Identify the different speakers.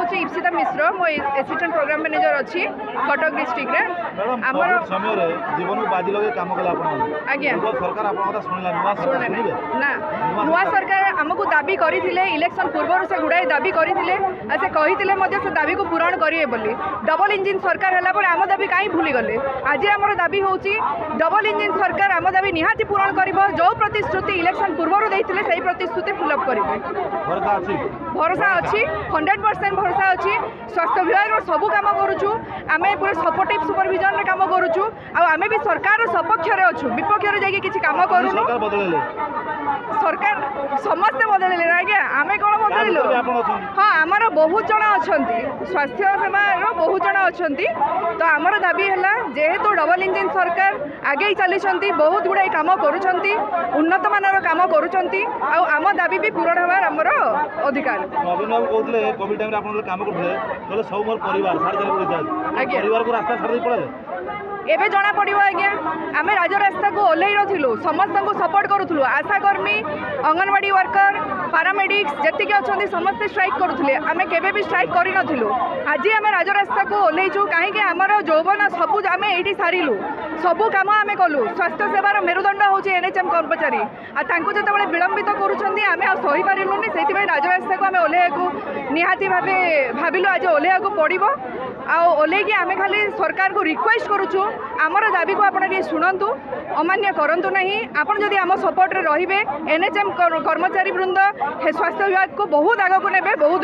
Speaker 1: हूँ इप्सिता मिश्र मो assistant programme manager अच्छी कटक डिस्ट्रिक्ट रे
Speaker 2: आमर समय रे जीवन को बाजी लगे काम कला आपण
Speaker 1: आज्ञा
Speaker 2: सरकार आपन कथा सुनिला नुवा सरकार सुनिबे
Speaker 1: ना नुआ सरकार आमको दाबी करथिले इलेक्शन पूर्व से गुड़ाई दाबी करथिले आ से कहिथिले मध्ये से दाबी को पूरण करिए बोली डबल इंजिन सरकार हला पर आम दाबी काई भूली गले आज हमर दाबी होची डबल इंजिन सरकार आम दाबी निहाती पूरण करिवो जो प्रतिश्रुति इलेक्शन पूर्व देइथिले सही प्रतिश्रुति फिलअप करिवे भरोसा अच्छी 100% भरोसा अच्छी स्वास्थ्य विभाग सब कम करुचु आम पूरा सपोर्टिव सुपरविजन रे काम करुचु आम भी सरकार सपक्ष अच्छु विपक्ष जाकि किसी काम करूनु सरकार समस्ते बदल आज्ञा आम कौन बदलू हाँ आमर बहुत जन अच्छा स्वास्थ्य सेवार बहुत जन अच्छा तो आमर दाबी है जेहेतु डबल इंजिन सरकार आगे चली बहुत गुड़ाई कम करुँच उन्नत मानर कम करुँच आम दाबी भी पूरण हमार आमर अधिकार
Speaker 2: नवीन बाबू कहते कोविड टाइम आप काम करते सब मोर परिवार परिवार को रास्ता छाड़ी पड़े
Speaker 1: एबे जना पड़ो आज्ञा आम राजरास्ता को ओल्लै नथिलु समस्त को सपोर्ट करूँ आशाकर्मी अंगनवाड़ी वर्कर पारामेडिक्स जी अच्छा समस्ते स्ट्राइक करुले आम केबे भी स्ट्राइक कर नथिलु आज आम राजरास्ता को ओल्लैचु कहीं आमर यौवन सबू आम ये सारू सबू कम आम कलु स्वास्थ्य सेवार मेरुदंड हूँ एनएचएम कर्मचारी जो विलंबित करुँच आम सही पारूनी से राजरास्ता को आम ओल्लैया निहाती भाव भाविलु आज ओल्लैया पड़ो ओल्लैकी आम खाली सरकार को रिक्वेस्ट करुचु आमर दाबी को आपड़ शुणु अमान्य करूँ ना आपड़ जदि आम सपोर्ट रे रहिबे एनएचएम कर्मचारी वृंद स्वास्थ्य विभाग को बहुत आगक नेबे बहुत